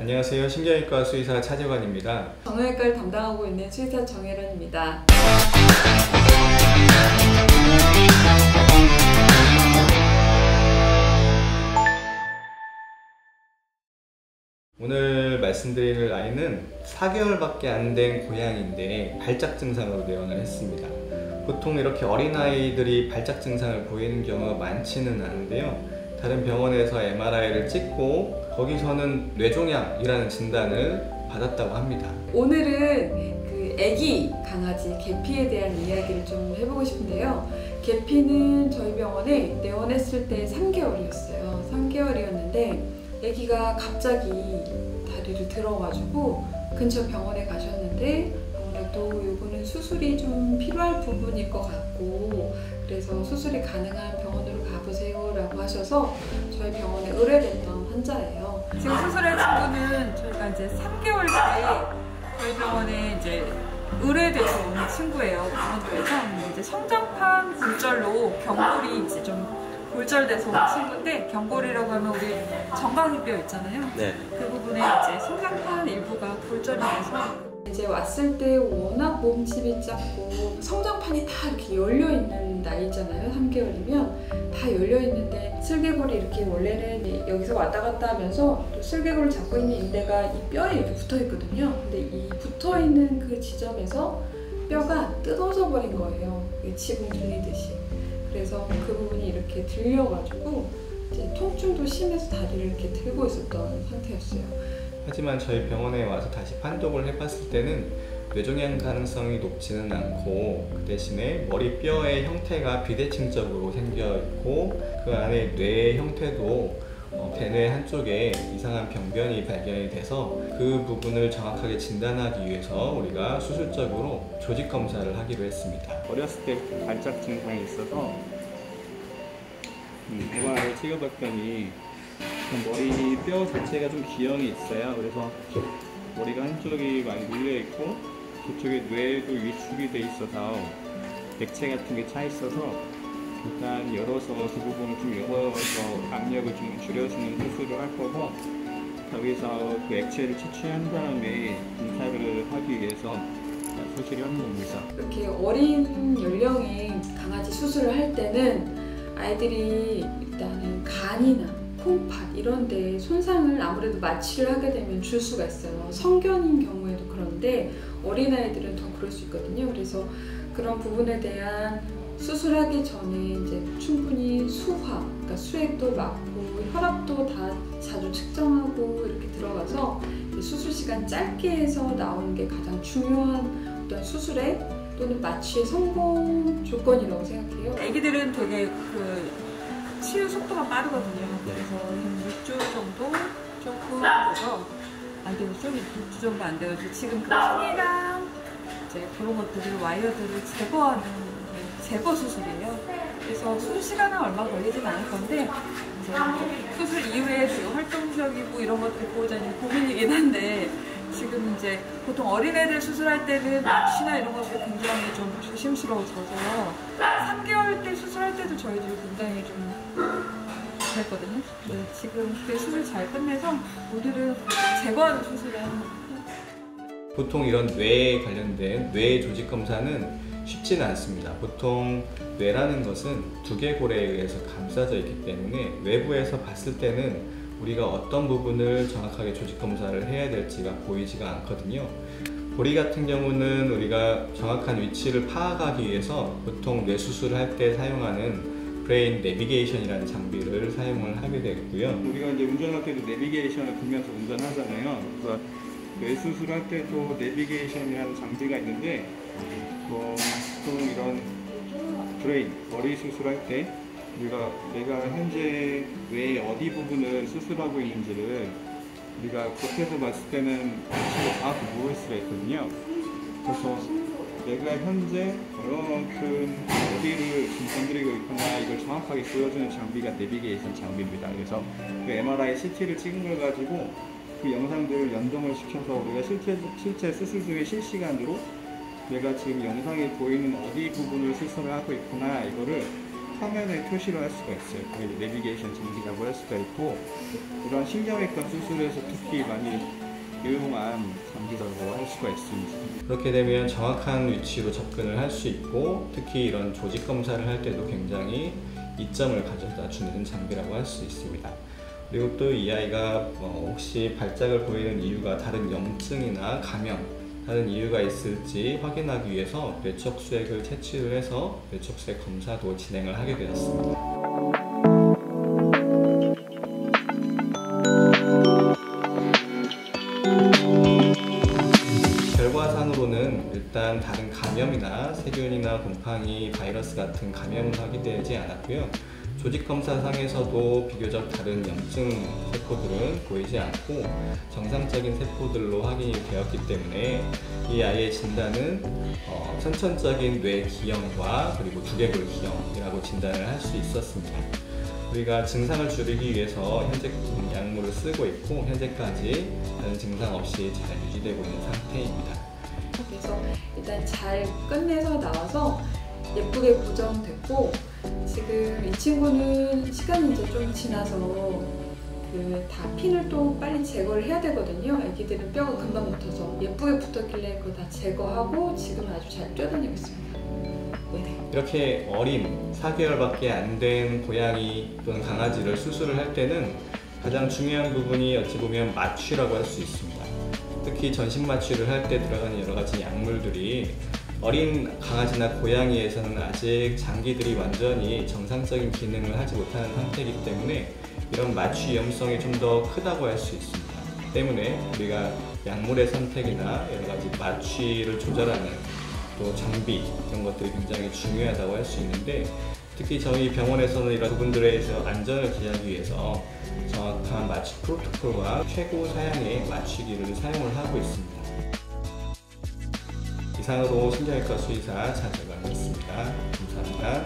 안녕하세요. 신경외과 수의사 차재관입니다. 정형외과를 담당하고 있는 수의사 정혜란입니다. 오늘 말씀드릴 아이는 4개월밖에 안 된 고양이인데 발작 증상으로 내원을 했습니다. 보통 이렇게 어린아이들이 발작 증상을 보이는 경우가 많지는 않은데요. 다른 병원에서 MRI를 찍고 거기서는 뇌종양이라는 진단을 받았다고 합니다. 오늘은 그 아기 강아지 개피에 대한 이야기를 좀 해보고 싶은데요. 개피는 저희 병원에 내원했을 때 3개월이었어요. 3개월이었는데 아기가 갑자기 다리를 들어가지고 근처 병원에 가셨는데 아무래도 요거는 수술이 좀 필요할 부분일 것 같고 그래서 수술이 가능한 병원으로 가보세요 라고 하셔서 저희 병원에 의뢰됐던 환자예요. 지금 수술할 친구는 저희가 이제 3개월 때 저희 병원에 이제 의뢰돼서 오는 친구예요. 병원에서 이제 성장판 골절로 경골이 이제 좀 골절돼서 온 친구인데, 경골이라고 하면 우리 정강이뼈 있잖아요. 네. 그 부분에 이제 성장판 일부가 골절이 돼서 이제 왔을 때 워낙 몸집이 작고 성장판이 다 이렇게 열려있는 나이잖아요. 3개월이면 다 열려있는데 슬개골이 이렇게 원래는 여기서 왔다 갔다 하면서 또 슬개골을 잡고 있는 인대가 이 뼈에 이렇게 붙어있거든요. 근데 이 붙어있는 그 지점에서 뼈가 뜯어져 버린 거예요. 지붕 들리듯이. 그래서 그 부분이 이렇게 들려가지고 이제 통증도 심해서 다리를 이렇게 들고 있었던 상태였어요. 하지만 저희 병원에 와서 다시 판독을 해봤을 때는 뇌종양 가능성이 높지는 않고 그 대신에 머리뼈의 형태가 비대칭적으로 생겨있고 그 안에 뇌의 형태도 대뇌 한쪽에 이상한 병변이 발견이 돼서 그 부분을 정확하게 진단하기 위해서 우리가 수술적으로 조직 검사를 하기로 했습니다. 어렸을 때부터 발작 증상이 있어서 MRI를 찍어봤더니 머리 뼈 자체가 좀 기형이 있어요. 그래서 머리가 한쪽이 많이 눌려있고 그쪽에 뇌도 위축이 돼 있어서 액체 같은 게 차 있어서 일단 열어서 그 부분을 좀 열어서 압력을 좀 줄여주는 수술을 할 거고, 거기서 그 액체를 채취한 다음에 검사를 하기 위해서 수술을 하는 겁니다. 이렇게 어린 연령의 강아지 수술을 할 때는 아이들이 일단은 간이나 콩팥 이런 데 손상을 아무래도 마취를 하게 되면 줄 수가 있어요. 성견인 경우에도 그런데 어린아이들은 더 그럴 수 있거든요. 그래서 그런 부분에 대한 수술하기 전에 이제 충분히 수화, 그러니까 수액도 맞고 혈압도 다 자주 측정하고 이렇게 들어가서 수술 시간 짧게 해서 나오는 게 가장 중요한 어떤 수술의 또는 마취의 성공 조건이라고 생각해요. 애기들은 되게 그 치유 속도가 빠르거든요. 그래서 한 6주 정도 조금 되죠. 안 되고 좀 6주 정도 안 되고 지금 그 핀이랑 이제 그런 것들을 와이어들을 제거하는 제거 수술이에요. 그래서 수술 시간은 얼마 걸리진 않을 건데 이제 수술 이후에 지금 활동적이고 이런 것들 보호자님 고민이긴 한데 지금 이제 보통 어린애들 수술할 때는 마취나 이런 것들 굉장히 좀 조심스러워져서 3개월 때 수술할 때도 저희들이 굉장히 좀 그랬거든요. 지금 그 수술 잘 끝내서 오늘은 제거하는 수술을 하는 거예요. 보통 이런 뇌에 관련된 뇌 조직 검사는 쉽지는 않습니다. 보통 뇌라는 것은 두개골에 의해서 감싸져 있기 때문에 외부에서 봤을 때는 우리가 어떤 부분을 정확하게 조직 검사를 해야 될지가 보이지가 않거든요. 보리 같은 경우는 우리가 정확한 위치를 파악하기 위해서 보통 뇌 수술을 할 때 사용하는 브레인 내비게이션이라는 장비를 사용을 하게 되고요. 우리가 이제 운전할 때도 내비게이션을 보면서 운전하잖아요. 그래서 뇌 수술할 때도 내비게이션이라는 장비가 있는데 보통 이런 브레인, 머리 수술할 때 내가 현재 뇌의 어디 부분을 수술하고 있는지를 우리가 겉에서 봤을 때는 정확히 모를 수가 있거든요. 그래서 내가 현재 얼마만큼 어디를 지금 건드리고 있구나 이걸 정확하게 보여주는 장비가 내비게이션 장비입니다. 그래서 그 MRI CT를 찍은 걸 가지고 그 영상들을 연동을 시켜서 우리가 실제 수술 중에 실시간으로 내가 지금 영상에 보이는 어디 부분을 수술을 하고 있구나 이거를 화면에 표시를 할 수가 있어요. 그걸 내비게이션 장비라고 할 수가 있고, 이런 신경외과 수술에서 특히 많이 유용한 장비라고 할 수가 있습니다. 그렇게 되면 정확한 위치로 접근을 할 수 있고, 특히 이런 조직 검사를 할 때도 굉장히 이점을 가져다 주는 장비라고 할 수 있습니다. 그리고 또 이 아이가 혹시 발작을 보이는 이유가 다른 염증이나 감염, 다른 이유가 있을지 확인하기 위해서 뇌척수액을 채취를 해서 뇌척수액 검사도 진행을 하게 되었습니다. 결과상으로는 일단 다른 감염이나 세균이나 곰팡이, 바이러스 같은 감염은 확인되지 않았고요. 조직검사상에서도 비교적 다른 염증 세포들은 보이지 않고 정상적인 세포들로 확인이 되었기 때문에 이 아이의 진단은 선천적인 뇌 기형과 그리고 두개골 기형이라고 진단을 할 수 있었습니다. 우리가 증상을 줄이기 위해서 현재 약물을 쓰고 있고 현재까지 다른 증상 없이 잘 유지되고 있는 상태입니다. 그래서 일단 잘 끝내서 나와서 예쁘게 고정됐고, 지금 이 친구는 시간이 이제 좀 지나서 다 핀을 또 빨리 제거를 해야 되거든요. 애기들은 뼈가 금방 붙어서 예쁘게 붙었길래 그거 다 제거하고 지금은 아주 잘 뛰어다니고 있습니다. 네네. 이렇게 어린 4개월밖에 안 된 고양이 또는 강아지를 수술을 할 때는 가장 중요한 부분이 어찌 보면 마취라고 할 수 있습니다. 특히 전신 마취를 할 때 들어가는 여러 가지 약물들이 어린 강아지나 고양이에서는 아직 장기들이 완전히 정상적인 기능을 하지 못하는 상태이기 때문에 이런 마취 위험성이 좀 더 크다고 할 수 있습니다. 때문에 우리가 약물의 선택이나 여러 가지 마취를 조절하는 또 장비 이런 것들이 굉장히 중요하다고 할 수 있는데, 특히 저희 병원에서는 이런 부분들에 대해서 안전을 기하기 위해서 정확한 마취 프로토콜과 최고 사양의 마취기를 사용을 하고 있습니다. 이상으로 신경외과 수의사 차재관이었습니다. 감사합니다.